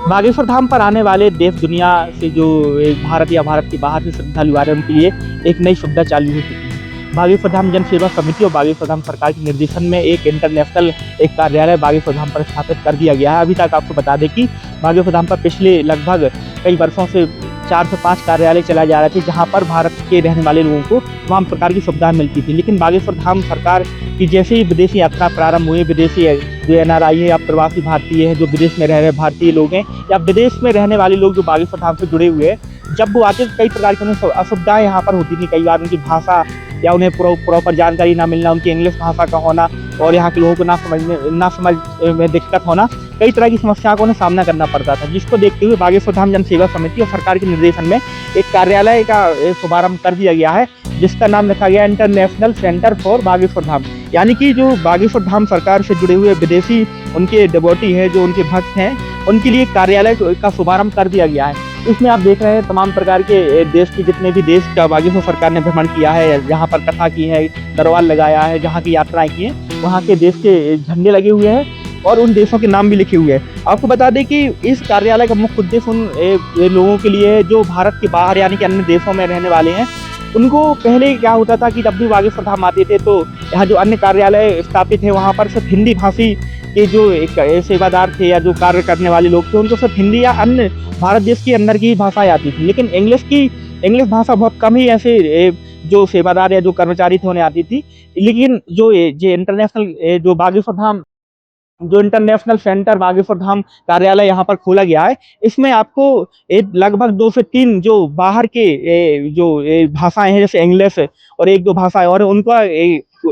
बागेश्वर धाम पर आने वाले देश दुनिया से जो भारत या भारत के बाहर से श्रद्धालु आ रहे हैं उनके लिए एक नई सुविधा चालू हो चुकी है। बागेश्वर धाम जन सेवा समिति और बागेश्वर धाम सरकार के निर्देशन में एक इंटरनेशनल एक कार्यालय बागेश्वर धाम पर स्थापित कर दिया गया है। अभी तक आपको बता दें कि बागेश्वर धाम पर पिछले लगभग कई वर्षों से 4 से 5 कार्यालय चलाए जा रहे थे, जहां पर भारत के रहने वाले लोगों को तमाम प्रकार की सुविधाएं मिलती थी। लेकिन बागेश्वर धाम सरकार की जैसे ही विदेशी यात्रा प्रारंभ हुई, विदेशी जो NRI है या प्रवासी भारतीय है, जो विदेश में रह रहे भारतीय लोग हैं या विदेश में रहने वाले लोग जो बागेश्वर धाम से जुड़े हुए हैं, जब वो आते तो कई प्रकार की उन्हें असुविधाएं यहाँ पर होती थी। कई बार उनकी भाषा या उन्हें प्रॉपर जानकारी ना मिलना, उनकी इंग्लिश भाषा का होना और यहाँ के लोगों को ना समझ में दिक्कत होना, कई तरह की समस्याओं को उन्हें सामना करना पड़ता था। जिसको देखते हुए बागेश्वर धाम जन सेवा समिति और सरकार के निर्देशन में एक कार्यालय का शुभारंभ कर दिया गया है, जिसका नाम रखा गया international centre for Bageshwar Dham. यानी कि जो बागेश्वर धाम सरकार से जुड़े हुए विदेशी उनके डिवोटी हैं, जो उनके भक्त हैं, उनके लिए कार्यालय का शुभारंभ कर दिया गया है। इसमें आप देख रहे हैं तमाम प्रकार के देश के जितने भी देश का बागेश्वर सरकार ने भ्रमण किया है, जहाँ पर कथा की है, दरबार लगाया है, जहाँ की यात्राएं की हैं, वहाँ के देश के झंडे लगे हुए हैं और उन देशों के नाम भी लिखे हुए हैं। आपको बता दें कि इस कार्यालय का मुख्य उद्देश्य उन लोगों के लिए है जो भारत के बाहर यानी कि अन्य देशों में रहने वाले हैं। उनको पहले क्या होता था कि जब भी बागेश्वर धाम आते थे तो यहाँ जो अन्य कार्यालय स्थापित है वहाँ पर सिर्फ हिंदी भाषी के जो एक सेवादार थे या जो कार्य करने वाले लोग थे, उनको सिर्फ हिंदी या अन्य भारत देश के अंदर की भाषाएं आती थी। लेकिन इंग्लिश भाषा बहुत कम ही ऐसे जो सेवादार या जो कर्मचारी थे उन्हें आती थी। लेकिन जो इंटरनेशनल जो बागेश्वर धाम जो इंटरनेशनल सेंटर बागेश्वर धाम कार्यालय यहाँ पर खोला गया है, इसमें आपको लगभग 2 से 3 जो बाहर के जो भाषाएं हैं, जैसे इंग्लिश और एक दो भाषाएं और उनका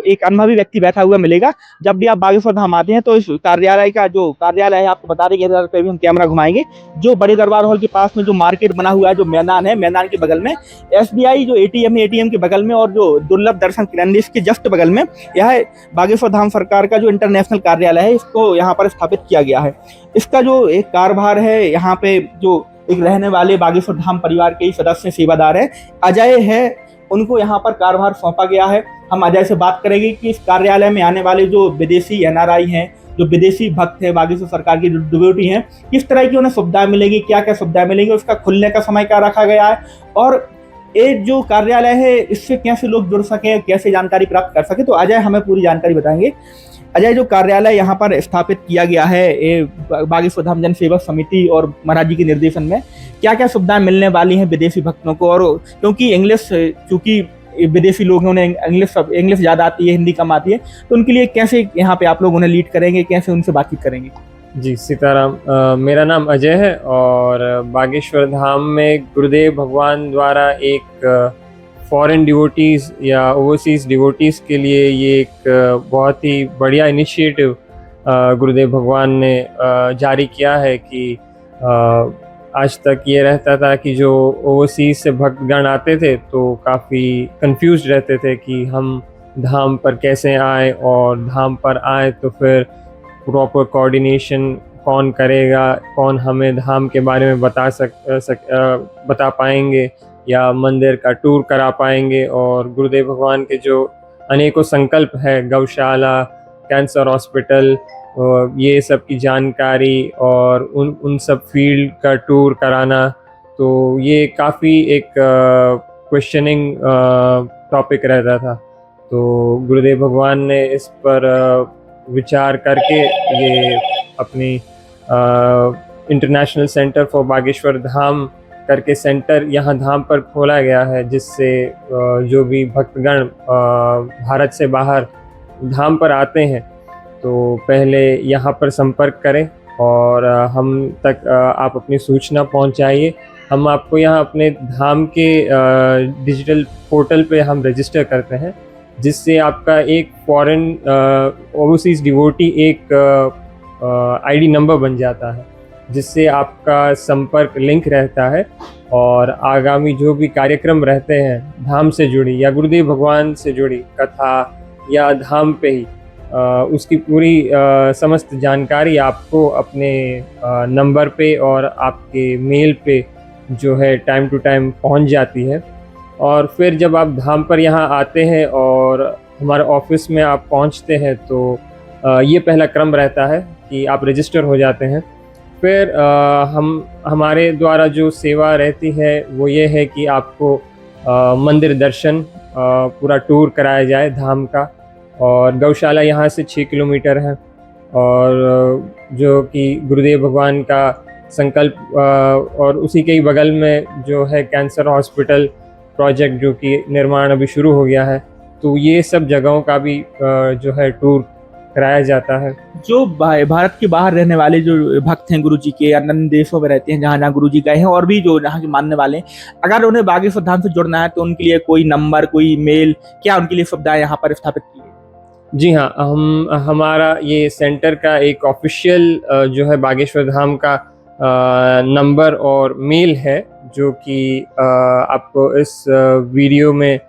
एक अनुभवी व्यक्ति बैठा हुआ मिलेगा। जब भी आप बागेश्वर धाम आते हैं तो इस कार्यालय का जो कार्यालय है, आपको बता देंगे, इधर पे भी हम कैमरा घुमाएंगे, जो बड़े दरबार हॉल के पास में जो मार्केट बना हुआ है, जो मैदान है, मैदान के बगल में SBI जो ATM है, ATM के बगल में और जो दुर्लभ दर्शन केंद्र इसके जस्ट बगल में यह बागेश्वर धाम सरकार का जो इंटरनेशनल कार्यालय है, इसको यहाँ पर स्थापित किया गया है। इसका जो एक कारभार है, यहाँ पे जो एक रहने वाले बागेश्वर धाम परिवार के ही सदस्य सेवादार है, अजय है, उनको यहाँ पर कार्यभार सौंपा गया है। हम अजय से बात करेंगे कि इस कार्यालय में आने वाले जो विदेशी NRI हैं, जो विदेशी भक्त हैं, बागेश्वर सरकार की जो डिवोटी हैं, किस तरह की उन्हें सुविधाएं मिलेगी, क्या क्या सुविधाएं मिलेंगी, उसका खुलने का समय क्या रखा गया है और ये जो कार्यालय है इससे कैसे लोग जुड़ सकें, कैसे जानकारी प्राप्त कर सके, तो अजय हमें पूरी जानकारी बताएंगे। अजय, जो कार्यालय यहाँ पर स्थापित किया गया है ये बागेश्वर धाम जन सेवा समिति और महाराज जी के निर्देशन में, क्या क्या सुविधाएं मिलने वाली हैं विदेशी भक्तों को? और क्योंकि इंग्लिश, चूंकि विदेशी लोग हैं, उन्हें इंग्लिश ज़्यादा आती है, हिंदी कम आती है, तो उनके लिए कैसे यहाँ पे आप लोग उन्हें लीड करेंगे, कैसे उनसे बातचीत करेंगे? जी, सीताराम। मेरा नाम अजय है और बागेश्वर धाम में गुरुदेव भगवान द्वारा एक फॉरेन डिवोटीज़ या ओवरसीज़ डिवोटीज़ के लिए ये एक बहुत ही बढ़िया इनिशिएटिव गुरुदेव भगवान ने जारी किया है कि आज तक ये रहता था कि जो ओवरसीज़ से भक्तगण आते थे तो काफ़ी कंफ्यूज रहते थे कि हम धाम पर कैसे आए और धाम पर आए तो फिर प्रॉपर कोऑर्डिनेशन कौन करेगा, कौन हमें धाम के बारे में बता पाएंगे या मंदिर का टूर करा पाएंगे। और गुरुदेव भगवान के जो अनेकों संकल्प है, गौशाला, कैंसर हॉस्पिटल, ये सब की जानकारी और उन सब फील्ड का टूर कराना, तो ये काफ़ी एक क्वेश्चनिंग टॉपिक रहता था। तो गुरुदेव भगवान ने इस पर विचार करके ये अपनी international centre for Bageshwar Dham करके सेंटर यहाँ धाम पर खोला गया है, जिससे जो भी भक्तगण भारत से बाहर धाम पर आते हैं तो पहले यहाँ पर संपर्क करें और हम तक आप अपनी सूचना पहुँचाइए। हम आपको यहाँ अपने धाम के डिजिटल पोर्टल पे हम रजिस्टर करते हैं, जिससे आपका एक फॉरेन ओवरसीज़ डिवोटी एक ID नंबर बन जाता है, जिससे आपका संपर्क लिंक रहता है और आगामी जो भी कार्यक्रम रहते हैं धाम से जुड़ी या गुरुदेव भगवान से जुड़ी कथा या धाम पे ही उसकी पूरी समस्त जानकारी आपको अपने नंबर पे और आपके मेल पे जो है टाइम टू टाइम पहुंच जाती है। और फिर जब आप धाम पर यहाँ आते हैं और हमारे ऑफिस में आप पहुँचते हैं तो ये पहला क्रम रहता है कि आप रजिस्टर हो जाते हैं। फिर हमारे द्वारा जो सेवा रहती है वो ये है कि आपको मंदिर दर्शन पूरा टूर कराया जाए धाम का, और गौशाला यहाँ से 6 किलोमीटर है, और जो कि गुरुदेव भगवान का संकल्प, और उसी के ही बगल में जो है कैंसर हॉस्पिटल प्रोजेक्ट जो कि निर्माण अभी शुरू हो गया है, तो ये सब जगहों का भी जो है टूर कराया जाता है। जो भारत के बाहर रहने वाले जो भक्त हैं गुरु जी के, अन्य देशों में रहते हैं जहाँ जहाँ गुरु जी गए हैं, और भी जो यहाँ के मानने वाले हैं, अगर उन्हें बागेश्वर धाम से जुड़ना है तो उनके लिए कोई नंबर, कोई मेल, क्या उनके लिए सुविधाएं यहाँ पर स्थापित की है? जी हाँ, हमारा ये सेंटर का एक ऑफिशियल जो है बागेश्वर धाम का नंबर और मेल है, जो कि आपको इस वीडियो में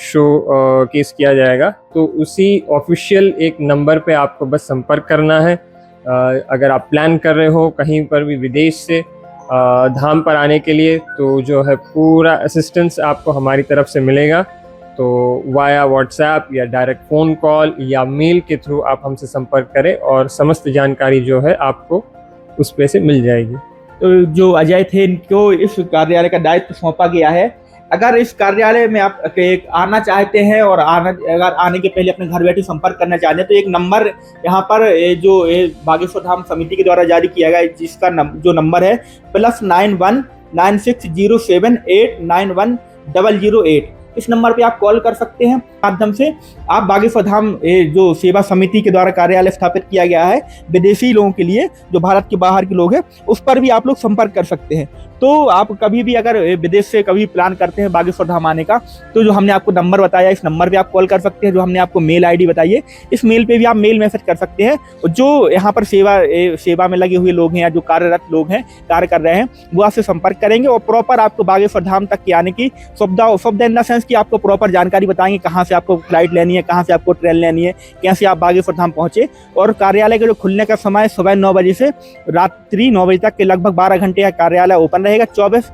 शो केस किया जाएगा। तो उसी ऑफिशियल एक नंबर पे आपको बस संपर्क करना है। अगर आप प्लान कर रहे हो कहीं पर भी विदेश से धाम पर आने के लिए, तो जो है पूरा असिस्टेंस आपको हमारी तरफ से मिलेगा। तो वाया व्हाट्सएप या डायरेक्ट फ़ोन कॉल या मेल के थ्रू आप हमसे संपर्क करें, और समस्त जानकारी जो है आपको उस पे से मिल जाएगी। तो जो अजय थे, इनको इस कार्यालय का दायित्व सौंपा गया है। अगर इस कार्यालय में आप आना चाहते हैं और अगर आने के पहले अपने घर बैठे संपर्क करना चाहते हैं, तो एक नंबर यहाँ पर जो बागेश्वर धाम समिति के द्वारा जारी किया गया, जिसका जो नंबर है +91 9607 891 008, इस नंबर पे आप कॉल कर सकते हैं। माध्यम से आप बागेश्वर धाम जो सेवा समिति के द्वारा कार्यालय स्थापित किया गया है विदेशी लोगों के लिए, जो भारत के बाहर के लोग हैं, उस पर भी आप लोग संपर्क कर सकते हैं। तो आप कभी भी अगर विदेश से कभी प्लान करते हैं बागेश्वर धाम आने का, तो जो हमने आपको नंबर बताया, इस नंबर पे आप कॉल कर सकते हैं। जो हमने आपको मेल आईडी बताई है, इस मेल पे भी आप मेल मैसेज कर सकते हैं। जो यहाँ पर सेवा में लगे हुए लोग हैं या जो कार्यरत लोग हैं, कार्य कर रहे हैं, वो आपसे संपर्क करेंगे और प्रॉपर आपको बागेश्वर धाम तक के आने की सुविधा इन द सेंस कि आपको प्रॉपर जानकारी बताएंगे, कहाँ से आपको फ्लाइट लेनी है, कहाँ से आपको ट्रेन लेनी है, कैसे आप बागेश्वर धाम पहुँचे। और कार्यालय का जो खुलने का समय सुबह 9 बजे से रात्रि 9 बजे तक के लगभग 12 घंटे का कार्यालय ओपन रहेगा। 24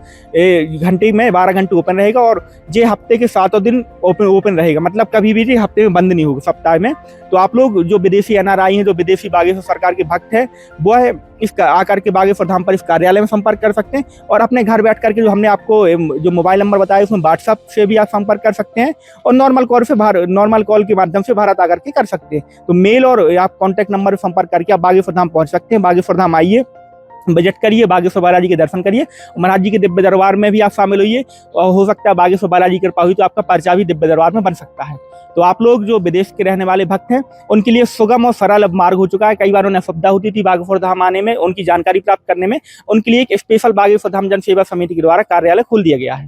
घंटे में 12 घंटे ओपन रहेगा, और ये हफ्ते के 7 दिन ओपन रहेगा, मतलब कभी भी हफ्ते में बंद नहीं होगा, सप्ताह में। तो आप लोग जो विदेशी NRI हैं, जो विदेशी बागेश्वर सरकार के भक्त हैं, वो है इसका आकर के बागेश्वर धाम पर इस कार्यालय में संपर्क कर सकते हैं, और अपने घर बैठ करके जो हमने आपको जो मोबाइल नंबर बताया उसमें व्हाट्सएप से भी आप संपर्क कर सकते हैं, और नॉर्मल कॉल के माध्यम से भारत आकर के कर सकते हैं। तो मेल और आप कॉन्टैक्ट नंबर पर संपर्क करके आप बागेश्वर धाम पहुंच सकते हैं। बागेश्वर धाम आइए, विजिट करिए, बागेश्वर बालाजी के दर्शन करिए, महाराज जी के दिव्य दरबार में भी आप शामिल होइए, और हो सकता है बागेश्वर बालाजी की कृपा हुई तो आपका पर्चा भी दिव्य दरबार में बन सकता है। तो आप लोग जो विदेश के रहने वाले भक्त हैं, उनके लिए सुगम और सरल अब मार्ग हो चुका है। कई बार उन्हें असुविधा होती थी बागेश्वर धाम आने में, उनकी जानकारी प्राप्त करने में, उनके लिए एक स्पेशल बागेश्वर धाम जन सेवा समिति के द्वारा कार्यालय खोल दिया गया है।